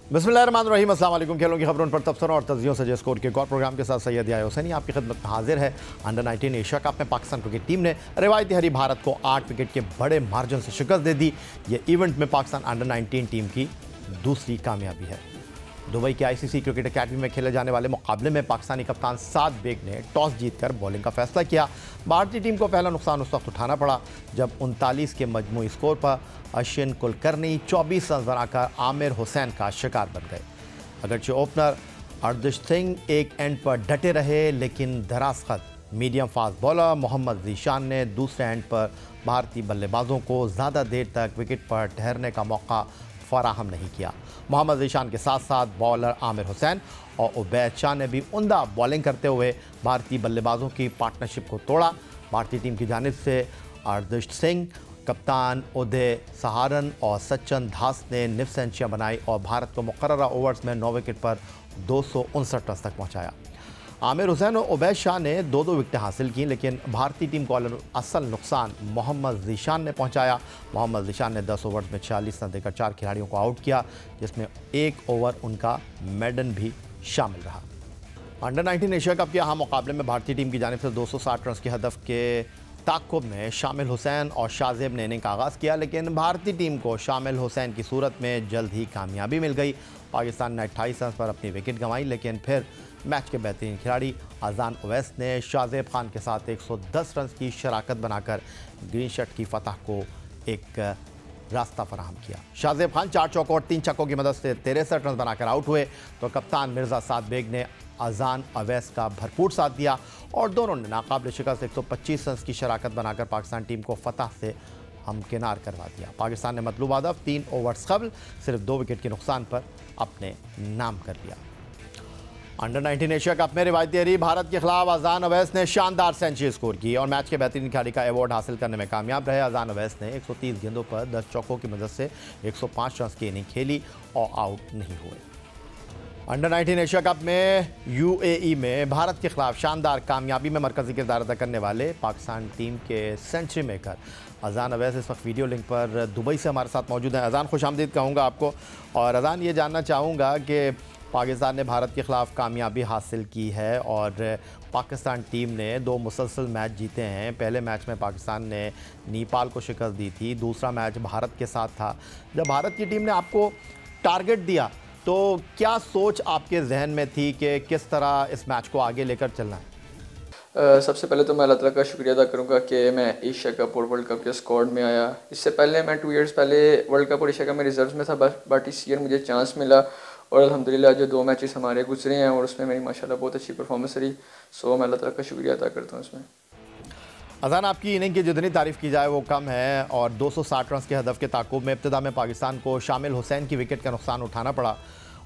बिस्मिल्लाहिर्रहमानिर्रहीम, अस्सलाम वालेकुम। खेलों की खबरों पर तबसरा और तज्जियों से स्कोर के एक और प्रोग्राम के साथ सैयद याह्या हुसैनी आपकी खिदमत में हाजिर है। अंडर 19 एशिया कप में पाकिस्तान क्रिकेट टीम ने रिवायती हरी भारत को 8 विकेट के बड़े मार्जिन से शिकस्त दे दी। ये इवेंट में पाकिस्तान अंडर 19 टीम की दूसरी कामयाबी है। दुबई के आईसीसी क्रिकेट एकेडमी में खेले जाने वाले मुकाबले में पाकिस्तानी कप्तान साद बेग ने टॉस जीतकर बॉलिंग का फैसला किया। भारतीय टीम को पहला नुकसान उस वक्त उठाना पड़ा जब 39 के मजमूई स्कोर पर अश्विन कुलकर्णी 24 रन बनाकर आमिर हुसैन का शिकार बन गए। अगरचे ओपनर अर्दिश सिंह एक एंड पर डटे रहे, लेकिन दरासखत medium fast bowler Mohammad Zeeshan ने दूसरे एंड पर भारतीय बल्लेबाजों को ज़्यादा देर तक विकेट पर ठहरने का मौका फराहम नहीं किया। मोहम्मद ज़ीशान के साथ साथ बॉलर आमिर हुसैन और उबैद शाह ने भी उम्दा बॉलिंग करते हुए भारतीय बल्लेबाजों की पार्टनरशिप को तोड़ा। भारतीय टीम की जानिब से अर्दिश सिंह, कप्तान उदय सहारन और सचिन दास ने निफ सेंचुरियाँ बनाई और भारत को मुकर्ररा ओवर्स में 9 विकेट पर 259 रन तक पहुँचाया। आमिर हुसैन और उबैद शाह ने 2-2 विकेटें हासिल की, लेकिन भारतीय टीम को असल नुकसान मोहम्मद ज़ीशान ने पहुंचाया। मोहम्मद ज़ीशान ने 10 ओवर्स में 46 रन देकर 4 खिलाड़ियों को आउट किया, जिसमें 1 ओवर उनका मेडन भी शामिल रहा। अंडर 19 एशिया कप के अहम मुकाबले में भारतीय टीम की जानिब से 260 रन के हदफ के ताक़ुब में शामिल हुसैन और शाहजेब ने इनिंग का आगाज़ किया, लेकिन भारतीय टीम को शामिल हुसैन की सूरत में जल्द ही कामयाबी मिल गई। पाकिस्तान ने 28 रन पर अपनी विकेट गंवाई, लेकिन फिर मैच के बेहतरीन खिलाड़ी अजान ओवैस ने शाहजेब खान के साथ 110 रन की शराकत बनाकर ग्रीन शर्ट की फतह को एक रास्ता फराहम किया। शाहजेब खान 4 चौकों और 3 छक्कों की मदद से 63 रन बनाकर आउट हुए, तो कप्तान मिर्ज़ा साद बेग ने अजान ओवैस का भरपूर साथ दिया और दोनों ने नाकाबिल शिकस्त 125 रन की शराकत बनाकर पाकिस्तान टीम को फतह से हमकिनार करवा दिया। पाकिस्तान ने मतलूब हदफ 3 ओवर्स कबल सिर्फ 2 विकेट के नुकसान पर अपने नाम कर लिया। अंडर 19 एशिया कप में रिवायती हरी भारत के खिलाफ अजान ओवैस ने शानदार सेंचुरी स्कोर की और मैच के बेहतरीन खिलाड़ी का अवार्ड हासिल करने में कामयाब रहे। अजान ओवैस ने 130 गेंदों पर 10 चौकों की मदद से 105 रन की इनिंग खेली और आउट नहीं हुए। अंडर 19 एशिया कप में यूएई में भारत के खिलाफ शानदार कामयाबी में मरकजी किरदार अदा करने वाले पाकिस्तान टीम के सेंचुरी मेकर अजान ओवैस इस वक्त वीडियो लिंक पर दुबई से हमारे साथ मौजूद हैं। अजान, खुशामदीद कहूँगा आपको। और अजान, ये जानना चाहूँगा कि पाकिस्तान ने भारत के ख़िलाफ़ कामयाबी हासिल की है और पाकिस्तान टीम ने 2 मुसलसल मैच जीते हैं। पहले मैच में पाकिस्तान ने नेपाल को शिकस्त दी थी, दूसरा मैच भारत के साथ था। जब भारत की टीम ने आपको टारगेट दिया तो क्या सोच आपके जहन में थी कि किस तरह इस मैच को आगे लेकर चलना है? सबसे पहले तो मैं अल्लाह ताला का शुक्रिया अदा करूँगा कि मैं एशिया कप और वर्ल्ड कप के स्क्वाड में आया। इससे पहले मैं 2 इयर्स पहले वर्ल्ड कप और एशिया कप में रिजर्व्स में था, बट इस ईयर मुझे चांस मिला और अल्हम्दुलिल्लाह जो 2 मैचेस हमारे गुजरे हैं और उसमें मेरी माशाल्लाह बहुत अच्छी परफॉर्मेंस रही। सो मैं अल्लाह ताला का शुक्रिया अदा करता हूँ इसमें। अजान, आपकी इनिंग की जितनी तारीफ़ की जाए वो कम है और 260 रन के हदफ के ताक़ुब में इब्तिदा में पाकिस्तान को शामिल हुसैन की विकेट का नुकसान उठाना पड़ा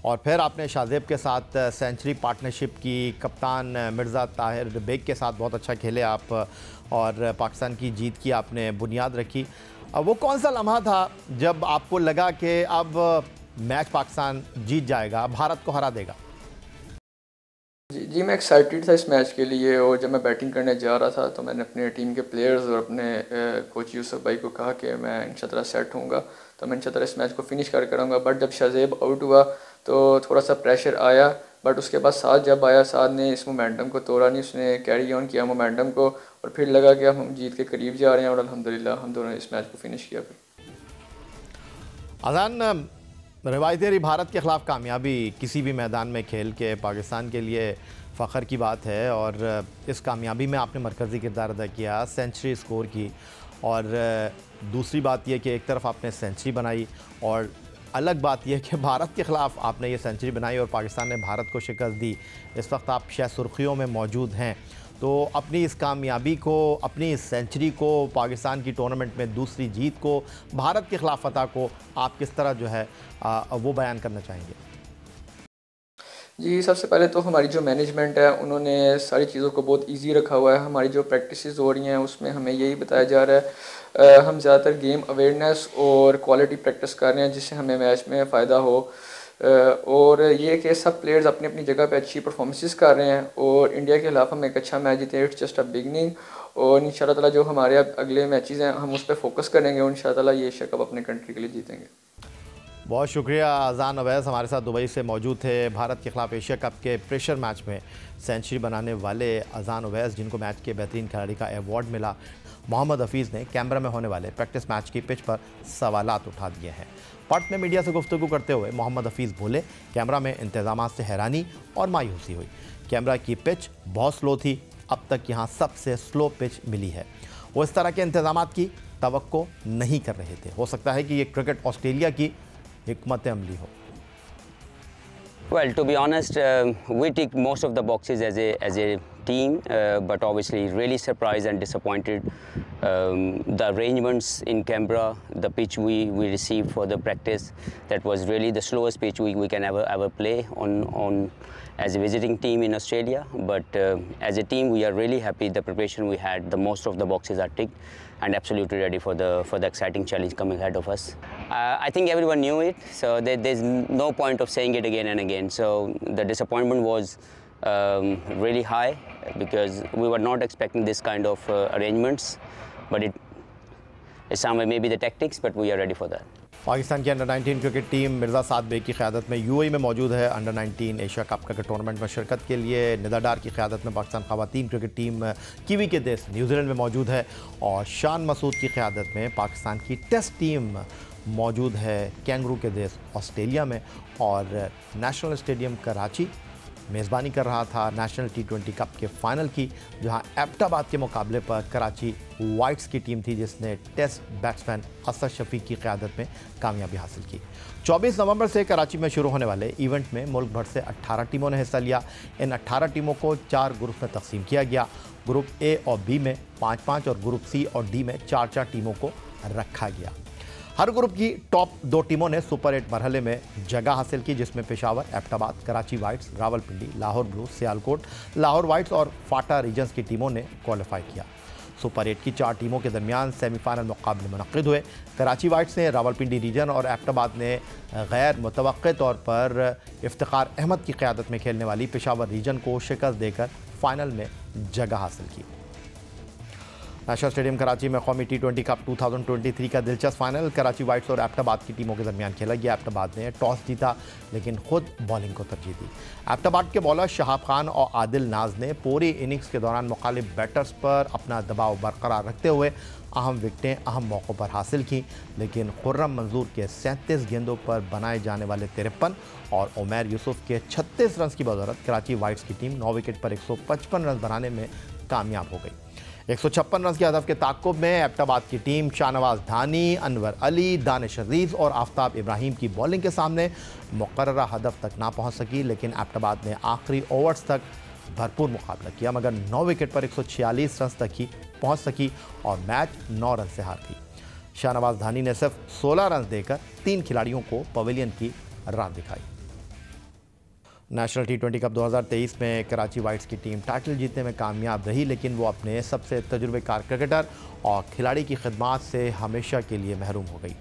और फिर आपने शाहजेब के साथ सेंचुरी पार्टनरशिप की। कप्तान मिर्ज़ा ताहिर बेग के साथ बहुत अच्छा खेले आप और पाकिस्तान की जीत की आपने बुनियाद रखी। वो कौन सा लम्हा था जब आपको लगा कि अब मैच पाकिस्तान जीत जाएगा, भारत को हरा देगा? जी मैं एक्साइटेड था इस मैच के लिए और जब मैं बैटिंग करने जा रहा था तो मैंने अपने टीम के प्लेयर्स और अपने कोच यूसुफ भाई को कहा कि मैं इंशाल्लाह सेट होऊंगा, तो मैं इंशाल्लाह इस मैच को फिनिश कर करूँगा। बट जब शाहजेब आउट हुआ तो थोड़ा सा प्रेशर आया, बट उसके बाद साद जब आया, साद ने इस मोमेंटम को तोड़ा नहीं, उसने कैरी ऑन किया मोमेंटम को और फिर लगा कि हम जीत के करीब जा रहे हैं और अल्हम्दुलिल्लाह हम दोनों इस मैच को फिनिश किया। फिर अजान, रिवायती भारत के ख़िलाफ़ कामयाबी किसी भी मैदान में खेल के पाकिस्तान के लिए फ़ख्र की बात है और इस कामयाबी में आपने मरकज़ी किरदार अदा किया, सेंचुरी स्कोर की और दूसरी बात यह कि एक तरफ आपने सेंचुरी बनाई और अलग बात यह कि भारत के ख़िलाफ़ आपने ये सेंचुरी बनाई और पाकिस्तान ने भारत को शिकस्त दी। इस वक्त आप शायद सुर्खियों में मौजूद हैं, तो अपनी इस कामयाबी को, अपनी इस सेंचुरी को, पाकिस्तान की टूर्नामेंट में दूसरी जीत को, भारत के ख़िलाफ़ फतह को आप किस तरह जो है वो बयान करना चाहेंगे? जी सबसे पहले तो हमारी जो मैनेजमेंट है उन्होंने सारी चीज़ों को बहुत इजी रखा हुआ है। हमारी जो प्रैक्टिसेस हो रही हैं उसमें हमें यही बताया जा रहा है हम ज़्यादातर गेम अवेयरनेस और क्वालिटी प्रैक्टिस कर रहे हैं जिससे हमें मैच में फ़ायदा हो और ये कि सब प्लेयर्स अपनी अपनी जगह पे अच्छी परफॉर्मेंसेस कर रहे हैं और इंडिया के खिलाफ हम एक अच्छा मैच जीते। इट्स जस्ट अ बिगनिंग और इंशाल्लाह ताला जो हमारे अब अगले मैचेस हैं हम उस पर फोकस करेंगे और इंशाल्लाह ताला ये एशिया कप अपने कंट्री के लिए जीतेंगे। बहुत शुक्रिया। अजान अवैस हमारे साथ दुबई से मौजूद थे। भारत के खिलाफ एशिया कप के प्रेशर मैच में सेंचुरी बनाने वाले अजान अवैस, जिनको मैच के बेहतरीन खिलाड़ी का अवार्ड मिला, मोहम्मद हफीज़ ने कैमरा में होने वाले प्रैक्टिस मैच की पिच पर सवालात उठा दिए हैं। पर्थ में मीडिया से गुफ्तगू करते हुए मोहम्मद हफीज़ बोले, कैमरा में इंतजाम से हैरानी और मायूसी हुई। कैमरा की पिच बहुत स्लो थी, अब तक यहाँ सबसे स्लो पिच मिली है। वो इस तरह के इंतजाम की तवक्को नहीं कर रहे थे। हो सकता है कि ये क्रिकेट ऑस्ट्रेलिया की हिकमत अमली हो। Well, to be honest, we tick most of the boxes as a team, but obviously really surprised and disappointed. The arrangements in Canberra, the pitch we received for the practice, that was really the slowest pitch we can ever play on as a visiting team in Australia. But as a team, we are really happy. The preparation we had, the most of the boxes are ticked, and absolutely ready for the exciting challenge coming ahead of us. I think everyone knew it, so there's no point of saying it again and again. So the disappointment was really high because we were not expecting this kind of arrangements, but it somewhere maybe the tactics, but we are ready for that. Pakistan की under 19 cricket team Mirza साद bag की क़यादत में UAE में मौजूद है। Under 19 Asia cup cricket tournament में शिरकत के लिए निदा डार की क़यादत में पाकिस्तान ख़वातीन क्रिकेट टीम कीवी के देश न्यूजीलैंड में मौजूद है और शान मसूद की क़यादत में पाकिस्तान की टेस्ट टीम मौजूद है कैंगरू के देश ऑस्ट्रेलिया में। और नेशनल स्टेडियम कराची मेज़बानी कर रहा था नेशनल T20 कप के फाइनल की, जहां एबटाबाद के मुकाबले पर कराची वाइट्स की टीम थी, जिसने टेस्ट बैट्समैन असद शफीक की क़यादत में कामयाबी हासिल की। 24 नवंबर से कराची में शुरू होने वाले इवेंट में मुल्क भर से 18 टीमों ने हिस्सा लिया। इन 18 टीमों को 4 ग्रुप में तकसीम किया गया। ग्रुप ए और बी में 5-5 और ग्रुप सी और डी में 4-4 टीमों को रखा गया। हर ग्रुप की टॉप 2 टीमों ने सुपर 8 मरहले में जगह हासिल की, जिसमें Peshawar, Abbottabad, Karachi Whites, Rawalpindi, Lahore Blues, Sialkot, Lahore Whites और फाटा रीजन्स की टीमों ने क्वालिफाई किया। सुपर 8 की 4 टीमों के दरमियान सेमीफाइनल मुकाबले मुनक्किद हुए। कराची वाइट्स ने रावलपिंडी रीजन और एबटाबाद ने गैर मुतवक्के तौर पर इफ्तिखार अहमद की क़यादत में खेलने वाली पेशावर रीजन को शिकस्त देकर फाइनल में जगह हासिल की। नेशनल स्टेडियम कराची में कौमी T20 कप 2023 का दिलचस्प फाइनल कराची वाइट्स और एबटाबाद की टीमों के दरमियान खेला गया। एबटाबाद ने टॉस जीता लेकिन खुद बॉलिंग को तरजीह दी। एबटाबाद के बॉलर शहाब खान और आदिल नाज ने पूरी इनिंग्स के दौरान मुखालिफ बैटर्स पर अपना दबाव बरकरार रखते हुए अहम विकटें अहम मौक़ों पर हासिल की, लेकिन खुर्रम मंजूर के 37 गेंदों पर बनाए जाने वाले 53 और उमैर यूसुफ के 36 रन की बदौलत कराची वाइट्स की टीम 9 विकेट पर 155 रन बनाने में कामयाब हो गई। 156 रन के हदफ के ताक़ुब में एबटाबाद की टीम शाहनवाज धानी, अनवर अली, दानिश अजीज़ और आफ्ताब इब्राहिम की बॉलिंग के सामने मुकर्ररा हदफ तक ना पहुंच सकी, लेकिन एबटाबाद ने आखिरी ओवर्स तक भरपूर मुकाबला किया, मगर 9 विकेट पर 146 रन तक ही पहुंच सकी और मैच 9 रन से हार गई। शाहनवाज धानी ने सिर्फ 16 रन देकर 3 खिलाड़ियों को पवेलियन की राह दिखाई। नेशनल T20 कप 2023 में कराची वाइट्स की टीम टाइटल जीतने में कामयाब रही, लेकिन वो अपने सबसे तजुर्बेकार क्रिकेटर और खिलाड़ी की खिदमात से हमेशा के लिए महरूम हो गई।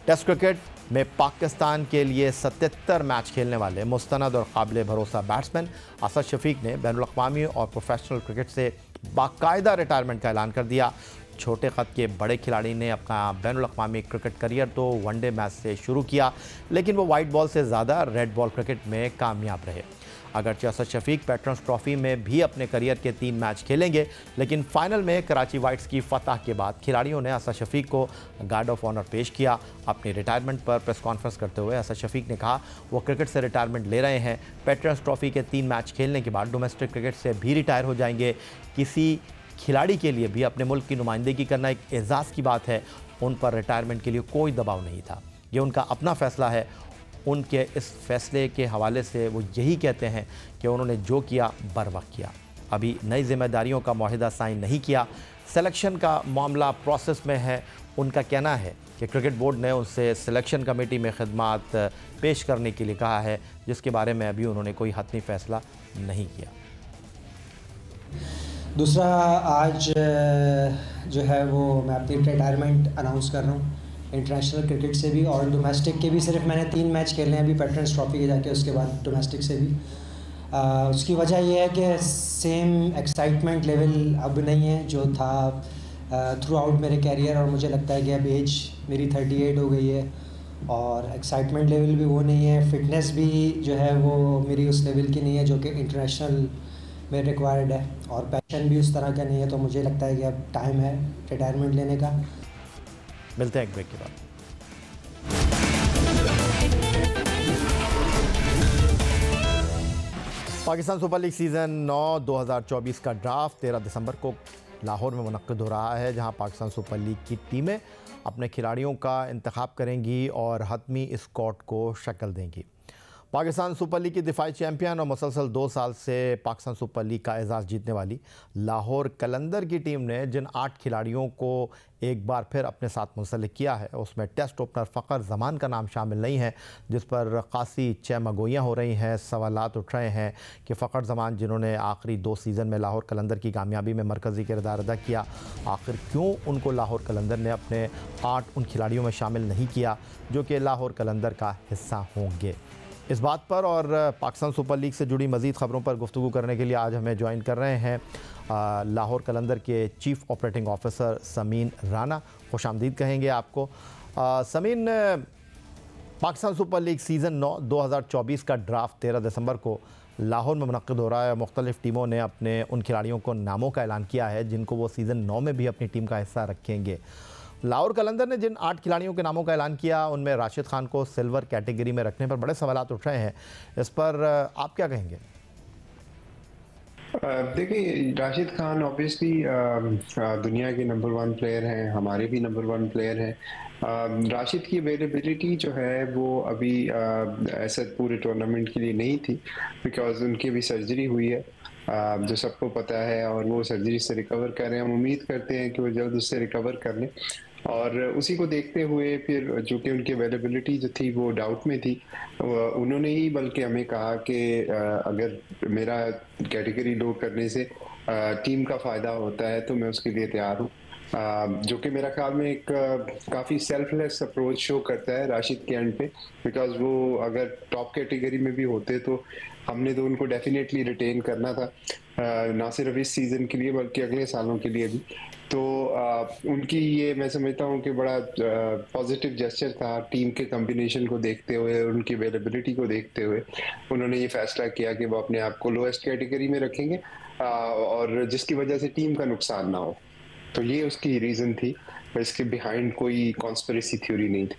टेस्ट क्रिकेट में पाकिस्तान के लिए 77 मैच खेलने वाले मुस्तनद और काबिल भरोसा बैट्समैन असद शफीक ने बैनुल-अक़वामी और प्रोफेशनल क्रिकेट से बाकायदा रिटायरमेंट का ऐलान कर दिया। छोटे क़द के बड़े खिलाड़ी ने अपना बैनुल-अक़वामी क्रिकेट करियर तो वनडे मैच से शुरू किया, लेकिन वो वाइट बॉल से ज़्यादा रेड बॉल क्रिकेट में कामयाब रहे। अगरचे असद शफीक पैट्रन्स ट्रॉफी में भी अपने करियर के 3 मैच खेलेंगे, लेकिन फाइनल में कराची वाइट्स की फतह के बाद खिलाड़ियों ने असद शफीक को गार्ड ऑफ ऑनर पेश किया। अपनी रिटायरमेंट पर प्रेस कॉन्फ्रेंस करते हुए असद शफीक ने कहा वो क्रिकेट से रिटायरमेंट ले रहे हैं। पैट्रन्स ट्रॉफी के 3 मैच खेलने के बाद डोमेस्टिक क्रिकेट से भी रिटायर हो जाएंगे। किसी खिलाड़ी के लिए भी अपने मुल्क की नुमाइंदगी करना एक एजाज़ की बात है। उन पर रिटायरमेंट के लिए कोई दबाव नहीं था, ये उनका अपना फ़ैसला है। उनके इस फैसले के हवाले से वो यही कहते हैं कि उन्होंने जो किया बर वक्त किया। अभी नई जिम्मेदारियों का मुआहिदा साइन नहीं किया, सिलेक्शन का मामला प्रोसेस में है। उनका कहना है कि क्रिकेट बोर्ड ने उनसे सिलेक्शन कमेटी में खिदमात पेश करने के लिए कहा है, जिसके बारे में अभी उन्होंने कोई हतमी फ़ैसला नहीं किया। दूसरा, आज जो है वो मैं अपनी रिटायरमेंट अनाउंस कर रहा हूँ इंटरनेशनल क्रिकेट से भी और डोमेस्टिक के भी। सिर्फ मैंने 3 मैच खेले हैं अभी पैट्रन्स ट्रॉफी के जाके, उसके बाद डोमेस्टिक से भी। उसकी वजह यह है कि सेम एक्साइटमेंट लेवल अब नहीं है जो था थ्रू आउट मेरे कैरियर, और मुझे लगता है कि अब एज मेरी 38 हो गई है और एक्साइटमेंट लेवल भी वो नहीं है, फिटनेस भी जो है वो मेरी उस लेवल की नहीं है जो कि इंटरनेशनल में रिक्वायर्ड है, और पैशन भी उस तरह का नहीं है। तो मुझे लगता है कि अब टाइम है रिटायरमेंट लेने का। मिलते हैं एक ब्रेक के बाद। पाकिस्तान सुपर लीग सीज़न 9 2024 का ड्राफ्ट 13 दिसंबर को लाहौर में मुनक्किद हो रहा है, जहां पाकिस्तान सुपर लीग की टीमें अपने खिलाड़ियों का इंतखाब करेंगी और हतमी स्क्वाड को शक्ल देंगी। पाकिस्तान सुपर लीग की दिफाई चैंपियन और मुसलसल 2 साल से पाकिस्तान सुपर लीग का एजाज़ जीतने वाली लाहौर कलंदर की टीम ने जिन 8 खिलाड़ियों को एक बार फिर अपने साथ मुंसलिक किया है, उसमें टेस्ट ओपनर फ़खर ज़मान का नाम शामिल नहीं है, जिस पर खासी चहमगोइयाँ हो रही हैं। सवालात उठ रहे हैं कि फ़खर ज़मान, जिन्होंने आखिरी 2 सीज़न में लाहौर कलंदर की कामयाबी में मरकज़ी किरदार अदा किया, आखिर क्यों उनको लाहौर कलंदर ने अपने 8 उन खिलाड़ियों में शामिल नहीं किया जो कि लाहौर कलंदर का हिस्सा होंगे। इस बात पर और पाकिस्तान सुपर लीग से जुड़ी मज़ीद ख़बरों पर गुफ्तगू करने के लिए आज हमें ज्वाइन कर रहे हैं लाहौर कलंदर के chief operating officer Sameen Rana. खुशामदीद कहेंगे आपको। Sameen, Pakistan super league season 9 2024 का ड्राफ्ट 13 दिसंबर को लाहौर में मुनक्किद हो रहा है। मुख्तलिफ़ टीमों ने अपने उन खिलाड़ियों को नामों का ऐलान किया है जिनको वो सीज़न 9 में भी अपनी टीम का हिस्सा रखेंगे। लाहौर कलंदर ने जिन 8 खिलाड़ियों के नामों का ऐलान किया, उनमें राशिद खान को सिल्वर कैटेगरी में रखने पर बड़े सवालात उठ रहे हैं। इस पर आप क्या कहेंगे? देखिए, राशिद खान ऑब्वियसली दुनिया के नंबर 1 प्लेयर हैं, हमारे भी नंबर 1 प्लेयर हैं। राशिद की अवेलेबिलिटी जो है वो अभी ऐसा पूरे टूर्नामेंट के लिए नहीं थी, बिकॉज उनकी भी सर्जरी हुई है जो सबको पता है, और वो सर्जरी से रिकवर कर रहे हैं। हम उम्मीद करते हैं कि वो जल्द उससे रिकवर कर लें, और उसी को देखते हुए फिर जो कि उनकी अवेलेबिलिटी जो थी वो डाउट में थी, उन्होंने ही बल्कि हमें कहा कि अगर मेरा कैटेगरी लो करने से टीम का फ़ायदा होता है तो मैं उसके लिए तैयार हूँ, जो कि मेरा ख्याल में एक काफ़ी सेल्फलेस अप्रोच शो करता है राशिद के एंड पे, बिकॉज वो अगर टॉप कैटेगरी में भी होते तो हमने तो उनको डेफिनेटली रिटेन करना था, ना सिर्फ इस सीज़न के लिए बल्कि अगले सालों के लिए भी। तो उनकी ये मैं समझता हूँ कि बड़ा पॉजिटिव जेस्चर था। टीम के कॉम्बिनेशन को देखते हुए, उनकी अवेलेबिलिटी को देखते हुए उन्होंने ये फैसला किया कि वो अपने आप को लोएस्ट कैटेगरी में रखेंगे, और जिसकी वजह से टीम का नुकसान ना हो। तो ये उसकी रीज़न थी, इसके बिहाइंड कोई कॉन्स्पिरेसी थ्योरी नहीं थी।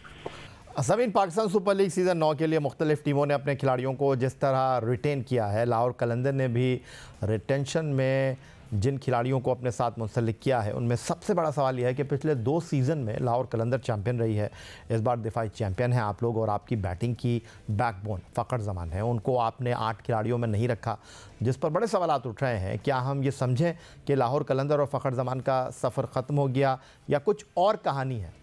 Sameen, Pakistan super league season 9 के लिए मुख्तलिफ़ टीमों ने अपने खिलाड़ियों को जिस तरह रिटेन किया है, लाहौर कलंदर ने भी रिटेंशन में जिन खिलाड़ियों को अपने साथ मुंसलिक किया है, उनमें सबसे बड़ा सवाल यह है कि पिछले 2 सीज़न में लाहौर कलंदर चैंपियन रही है। इस बार दिफाई चैंपियन हैं आप लोग, और आपकी बैटिंग की बैकबोन फ़खर ज़मान है, उनको आपने 8 खिलाड़ियों में नहीं रखा, जिस पर बड़े सवालात उठ रहे हैं। क्या हम ये समझें कि लाहौर कलंदर और फ़खर ज़मान का सफ़र ख़त्म हो गया, या कुछ और कहानी है?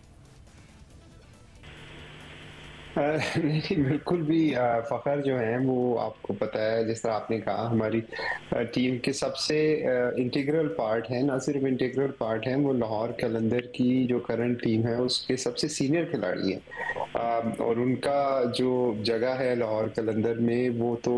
नहीं, बिल्कुल भी। फ़खर जो हैं वो आपको पता है, जिस तरह आपने कहा, हमारी टीम के सबसे इंटीग्रल पार्ट है। ना सिर्फ इंटीग्रल पार्ट है, वो लाहौर कलंदर की जो करंट टीम है उसके सबसे सीनियर खिलाड़ी हैं, और उनका जो जगह है लाहौर कलंदर में वो तो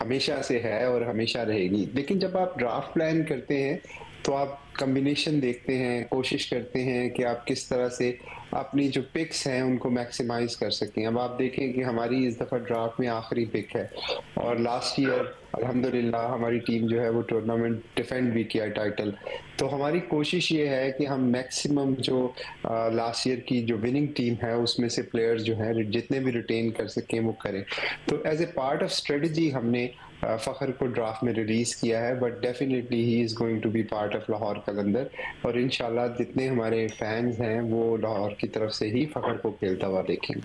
हमेशा से है और हमेशा रहेगी। लेकिन जब आप ड्राफ्ट प्लान करते हैं तो आप कॉम्बिनेशन देखते हैं, कोशिश करते हैं कि आप किस तरह से अपनी जो पिक्स हैं उनको मैक्सिमाइज कर सकें। अब आप देखें कि हमारी इस दफ़ा ड्राफ्ट में आखिरी पिक है, और लास्ट ईयर अल्हम्दुलिल्लाह हमारी टीम जो है वो टूर्नामेंट डिफेंड भी किया टाइटल। तो हमारी कोशिश ये है कि हम मैक्सिमम जो लास्ट ईयर की जो विनिंग टीम है उसमें से प्लेयर्स जो हैं जितने भी रिटेन कर सकें वो करें। तो as a part of strategy हमने फ़खर को ड्राफ्ट में रिलीज़ किया है, but definitely he is going to be part of Lahore Qalandar, और इंशाल्लाह जितने हमारे फैंस हैं वो लाहौर की तरफ से ही फ़खर को खेलता हुआ देखेंगे।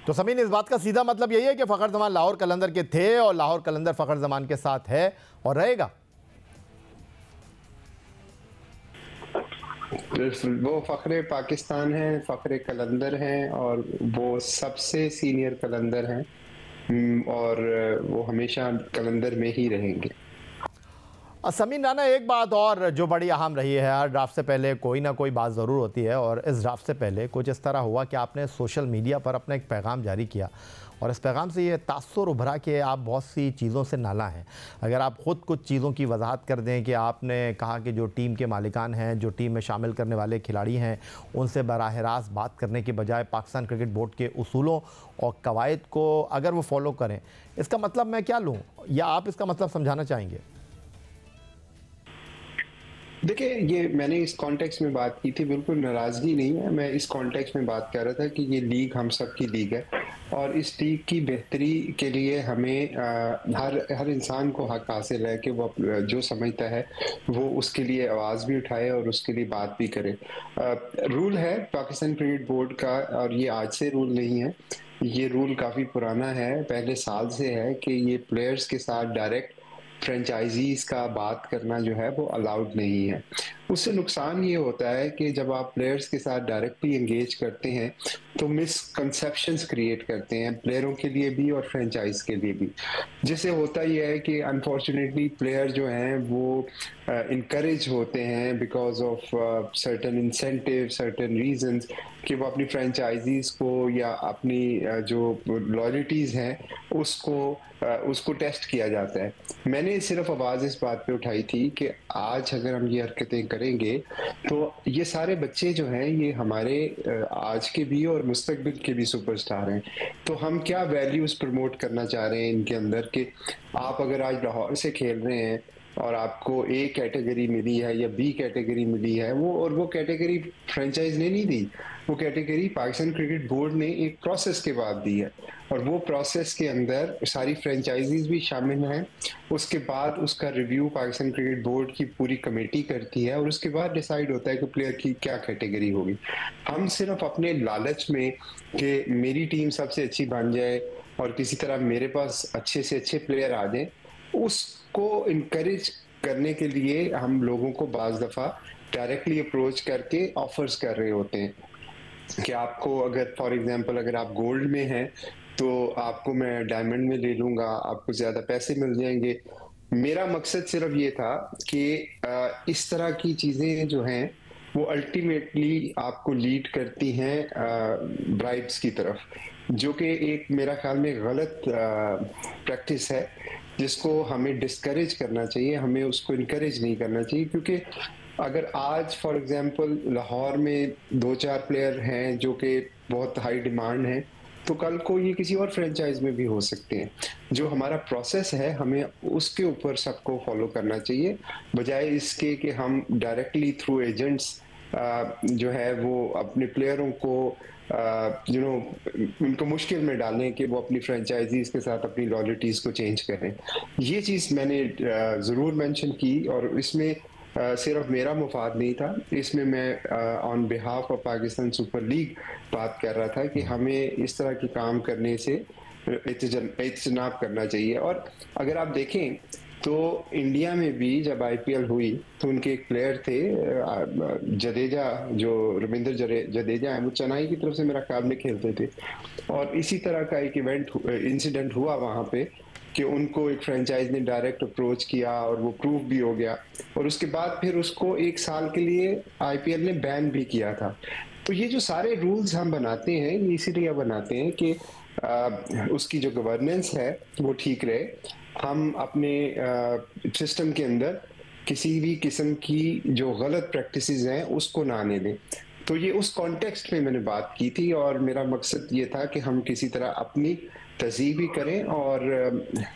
तो समीन, इस बात का सीधा मतलब यही है कि फ़खर ज़मान लाहौर कलंदर के थे और लाहौर कलंदर फ़खर ज़मान के साथ है और रहेगा। वो फ़खरे पाकिस्तान हैं, फ़खरे कलंदर हैं, और वो सबसे सीनियर कलंदर हैं, और वो हमेशा कलंदर में ही रहेंगे। समीन राना, एक बात और जो बड़ी अहम रही है, हर ड्राफ्ट से पहले कोई ना कोई बात ज़रूर होती है, और इस ड्राफ्ट से पहले कुछ इस तरह हुआ कि आपने सोशल मीडिया पर अपना एक पैगाम जारी किया। और इस पैगाम से ये तासुर उभरा कि आप बहुत सी चीज़ों से नाला हैं। अगर आप ख़ुद कुछ चीज़ों की वजाहत कर दें कि आपने कहा कि जो टीम के मालिकान हैं, जो टीम में शामिल करने वाले खिलाड़ी हैं, उनसे बराह रास्त बात करने के बजाय पाकिस्तान क्रिकेट बोर्ड के उसूलों और कवायद को अगर वो फॉलो करें, इसका मतलब मैं क्या लूँ, या आप इसका मतलब समझाना चाहेंगे? देखिए, ये मैंने इस कॉन्टेक्स्ट में बात की थी, बिल्कुल नाराज़गी नहीं है। मैं इस कॉन्टेक्स्ट में बात कर रहा था कि ये लीग हम सब की लीग है और इस लीग की बेहतरी के लिए हमें हर इंसान को हक हासिल है कि वो जो समझता है वो उसके लिए आवाज़ भी उठाए और उसके लिए बात भी करे। रूल है पाकिस्तान क्रिकेट बोर्ड का, और ये आज से रूल नहीं है, ये रूल काफ़ी पुराना है, पहले साल से है कि ये प्लेयर्स के साथ डायरेक्ट फ्रेंचाइजीज का बात करना जो है वो अलाउड नहीं है। उससे नुकसान ये होता है कि जब आप प्लेयर्स के साथ डायरेक्टली एंगेज करते हैं तो मिसकंसेप्शंस क्रिएट करते हैं, प्लेयरों के लिए भी और फ्रेंचाइज के लिए भी। जिससे होता ये है कि अनफॉर्चुनेटली प्लेयर जो हैं वो इनकरेज होते हैं because of certain incentive, certain reasons, कि वो अपनी फ्रेंचाइजीज को या अपनी जो लॉयल्टीज हैं उसको टेस्ट किया जाता है। मैंने सिर्फ आवाज़ इस बात पे उठाई थी कि आज अगर हम ये हरकतें करेंगे तो ये सारे बच्चे जो हैं ये हमारे आज के भी और मुस्तकबिल के भी सुपरस्टार हैं। तो हम क्या वैल्यूज़ प्रमोट करना चाह रहे हैं इनके अंदर कि आप अगर आज लाहौर से खेल रहे हैं और आपको ए कैटेगरी मिली है या बी कैटेगरी मिली है, वो कैटेगरी फ्रेंचाइज ने नहीं दी, वो कैटेगरी पाकिस्तान क्रिकेट बोर्ड ने एक प्रोसेस के बाद दी है और वो प्रोसेस के अंदर सारी फ्रेंचाइजीज भी शामिल हैं। उसके बाद उसका रिव्यू पाकिस्तान क्रिकेट बोर्ड की पूरी कमेटी करती है और उसके बाद डिसाइड होता है कि प्लेयर की क्या कैटेगरी होगी। हम सिर्फ अपने लालच में कि मेरी टीम सबसे अच्छी बन जाए और किसी तरह मेरे पास अच्छे से अच्छे प्लेयर आ जाए, उसको इनकरेज करने के लिए हम लोगों को बाज़ दफ़ा डायरेक्टली अप्रोच करके ऑफर्स कर रहे होते हैं कि आपको अगर फॉर एग्जांपल अगर आप गोल्ड में हैं तो आपको मैं डायमंड में ले लूँगा, आपको ज़्यादा पैसे मिल जाएंगे। मेरा मकसद सिर्फ ये था कि इस तरह की चीज़ें जो हैं वो अल्टीमेटली आपको लीड करती हैं ब्राइब्स की तरफ, जो कि एक मेरा ख्याल में गलत प्रैक्टिस है जिसको हमें डिस्करेज करना चाहिए, हमें उसको इनकरेज नहीं करना चाहिए। क्योंकि अगर आज फॉर एग्जांपल लाहौर में 2-4 प्लेयर हैं जो कि बहुत हाई डिमांड हैं, तो कल को ये किसी और फ्रेंचाइज में भी हो सकते हैं। जो हमारा प्रोसेस है हमें उसके ऊपर सबको फॉलो करना चाहिए, बजाय इसके कि हम डायरेक्टली थ्रू एजेंट्स जो है वो अपने प्लेयरों को उनको मुश्किल में डालें कि वो अपनी फ्रेंचाइजीज के साथ अपनी लॉयल्टीज को चेंज करें। ये चीज़ मैंने ज़रूर मेंशन की और इसमें सिर्फ मेरा मुफाद नहीं था, इसमें मैं on behalf of Pakistan super league बात कर रहा था कि हमें इस तरह के काम करने से इज्तनाब करना चाहिए। और अगर आप देखें तो इंडिया में भी जब आईपीएल हुई तो उनके एक प्लेयर थे जडेजा, जो रविंद्र जडेजा है, वो चेन्नई की तरफ से मेरा ख्याल में खेलते थे और इसी तरह का एक इंसिडेंट हुआ वहाँ पे कि उनको एक फ्रेंचाइज ने डायरेक्ट अप्रोच किया और वो प्रूव भी हो गया और उसके बाद फिर उसको 1 साल के लिए आईपीएल ने बैन भी किया था। तो ये जो सारे रूल्स हम बनाते हैं ये इसीलिए बनाते हैं कि उसकी जो गवर्नेंस है वो ठीक रहे, हम अपने सिस्टम के अंदर किसी भी किस्म की जो गलत प्रैक्टिसेस हैं उसको ना आने दें। तो ये उस कॉन्टेक्स्ट में मैंने बात की थी और मेरा मकसद ये था कि हम किसी तरह अपनी तज़ीह भी करें और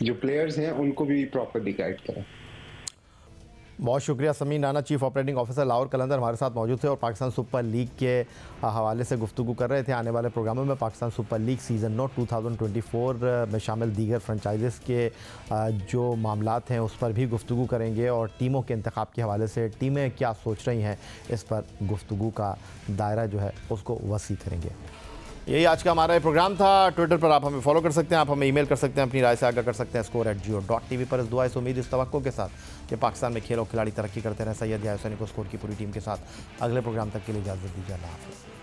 जो प्लेयर्स हैं उनको भी प्रॉपर्ली गाइड करें। बहुत शुक्रिया। Sameen Rana, chief operating officer Lahore Qalandar, हमारे साथ मौजूद थे और पाकिस्तान सुपर लीग के हवाले से गुफ्तगू कर रहे थे। आने वाले प्रोग्रामों में पाकिस्तान सुपर लीग सीज़न 9 2024 में शामिल दीगर फ्रेंचाइजेस के जो मामलात हैं उस पर भी गुफ्तगू करेंगे और टीमों के इंतखाब के हवाले से टीमें क्या सोच रही हैं इस पर गुफ्तगू का दायरा जो है उसको वसी करेंगे। यही आज का हमारा प्रोग्राम था। ट्विटर पर आप हमें फॉलो कर सकते हैं, आप हमें ईमेल कर सकते हैं, अपनी राय से आगाह कर सकते हैं score@geo.tv पर। इस दुआ इस उम्मीद इस तवक्को के साथ कि पाकिस्तान में खेल और खिलाड़ी तरक्की करते रहें। सैयद या हुसैनी को स्कोर की पूरी टीम के साथ अगले प्रोग्राम तक के लिए इजाज़त दीजिए। अल्लाह हाफ़िज़।